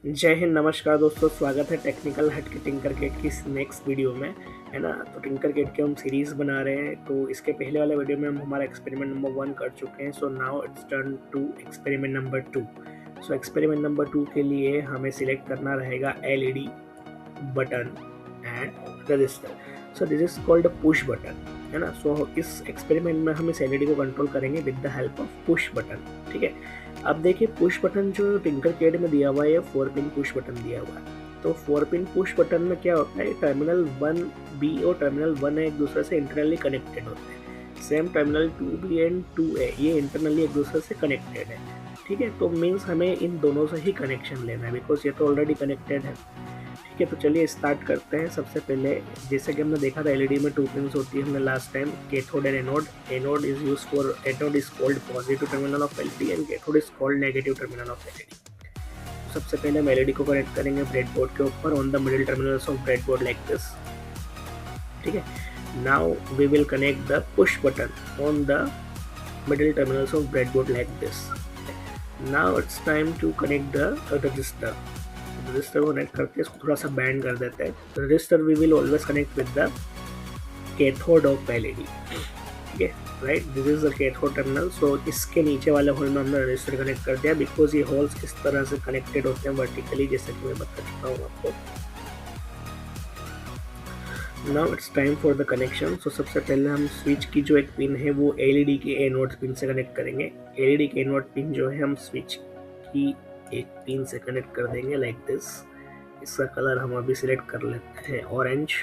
जय हिंद, नमस्कार दोस्तों। स्वागत है टेक्निकल हट के टिंकर गेट की नेक्स्ट वीडियो में, है ना। तो टिंकर गेट की हम सीरीज़ बना रहे हैं। तो इसके पहले वाले वीडियो में हम हमारा एक्सपेरिमेंट नंबर 1 कर चुके हैं। So now it's turn to experiment number 2। So experiment number 2 के लिए हमें सिलेक्ट करना रहेगा LED button and register. So this is called push button, है ना। सो इस एक्सपेरिमेंट में हम इस एलईडी को कंट्रोल करेंगे with the help of push button, ठीक है। अब देखिए, पुश बटन जो टिंकर कैड में दिया हुआ है 4 पिन पुश बटन दिया हुआ है। तो 4 पिन पुश बटन में क्या होता है, टर्मिनल 1B और टर्मिनल 1A एक दूसरे से इंटरनली कनेक्टेड होते हैं। Same terminal 2B and 2A ये इंटरनली एक दूसरे से कनेक्टेड है, ठीक है। तो मीन्स हमें इन दोनों से ही कनेक्शन लेना है, बिकॉज ये तो ऑलरेडी कनेक्टेड है, ठीक है। तो चलिए स्टार्ट करते हैं। सबसे पहले जैसे कि हमने देखा था एलईडी में 2 पिन्स होती है हमने last time, cathode and anode. Anode is use for, anode is called positive terminal of LED and cathode is called negative terminal of LED. सबसे पहले हम एलईडी को कनेक्ट करेंगे ब्रेडबोर्ड के ऊपर on the middle terminals of breadboard like this, ठीक है। Now we will connect the push button on the middle terminals of breadboard like this. Now it's time to connect the resistor. Resistor को connect करके इसको थोड़ा सा bend कर देते हैं। Resistor we will always connect with the cathode of LED, ठीक है, right. This is the cathode terminal. So इसके नीचे वाले होल में हमने रजिस्टर कनेक्ट कर दिया, बिकॉज ये होल्स इस तरह से कनेक्टेड होते हैं वर्टिकली, जैसे कि मैं बता चुका हूँ आपको। Now it's time for the connection. So सबसे पहले हम स्विच की जो एक पिन है वो एलईडी के एनोड पिन से कनेक्ट करेंगे। एलईडी के एनोड पिन जो है हम स्विच की एक पिन से कनेक्ट कर देंगे लाइक दिस। इसका कलर हम अभी सिलेक्ट कर लेते हैं orange.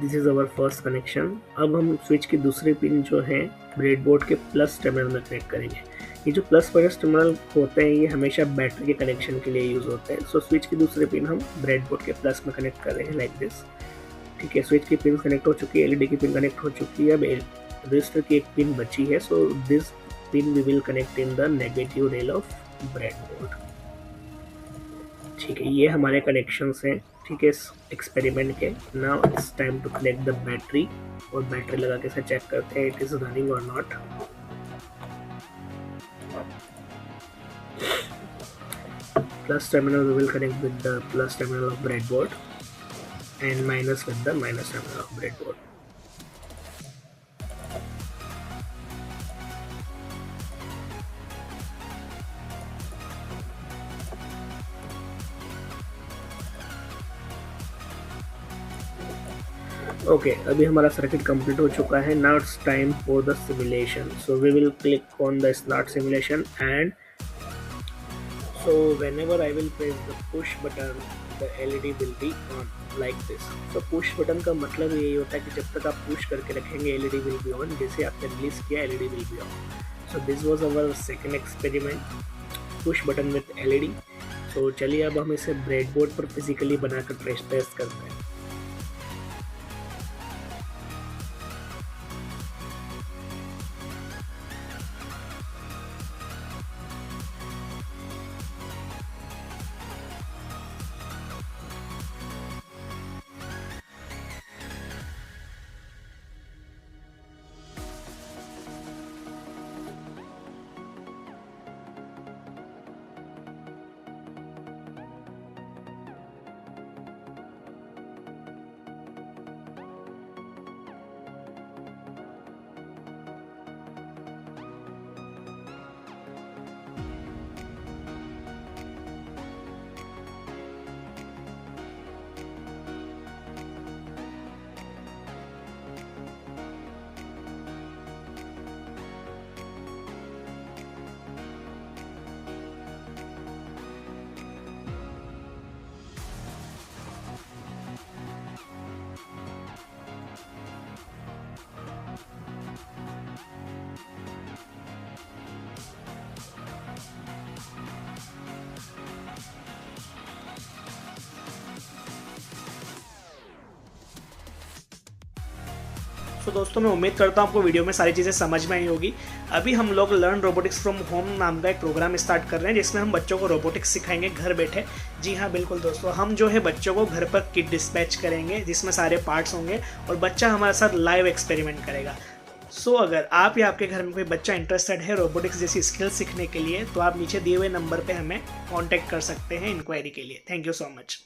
This is our first connection. अब हम स्विच की दूसरी पिन जो है ब्रेडबोर्ड के प्लस टर्मिनल में कनेक्ट करेंगे। ये जो प्लस माइनस टर्मिनल होते हैं ये हमेशा बैटरी के कनेक्शन के लिए यूज होते हैं। सो स्विच की दूसरी पिन हम ब्रेडबोर्ड के प्लस में कनेक्ट कर रहे हैं लाइक दिस, ठीक है। स्विच की पिन कनेक्ट हो चुकी है, एलईडी की पिन कनेक्ट हो चुकी है। अब रजिस्टर की एक पिन बची है। So this pin we will connect in the negative rail of breadboard, ठीक है। ये हमारे कनेक्शंस हैं, ठीक है, इस एक्सपेरिमेंट के। Now it's time to connect the battery, और बैटरी लगा के चेक करते हैं इट इज रनिंग और not. Plus terminal we will connect with the plus terminal of breadboard and minus with the minus terminal of breadboard. Okay, अभी हमारा circuit complete हो चुका है। Now it's time for the simulation. So we will click on the start simulation and so whenever I will press the push button the LED will be on like this. So push button का मतलब यही होता है कि जब तक आप push करके रखेंगे LED will be on, जैसे आपने रिलीज किया LED will be on. So this was our second experiment, push button with LED. So चलिए अब हम इसे ब्रेडबोर्ड पर फिजिकली बनाकर टेस्ट करते हैं। तो दोस्तों मैं उम्मीद करता हूँ आपको वीडियो में सारी चीज़ें समझ में आई होगी। अभी हम लोग लर्न रोबोटिक्स फ्रॉम होम नाम का एक प्रोग्राम स्टार्ट कर रहे हैं जिसमें हम बच्चों को रोबोटिक्स सिखाएंगे घर बैठे। जी हाँ बिल्कुल दोस्तों, हम जो है बच्चों को घर पर किट डिस्पैच करेंगे जिसमें सारे पार्ट्स होंगे और बच्चा हमारे साथ लाइव एक्सपेरिमेंट करेगा। सो अगर आप या आपके घर में कोई बच्चा इंटरेस्टेड है रोबोटिक्स जैसी स्किल सीखने के लिए, तो आप नीचे दिए हुए नंबर पे हमें कांटेक्ट कर सकते हैं इंक्वायरी के लिए। Thank you so much.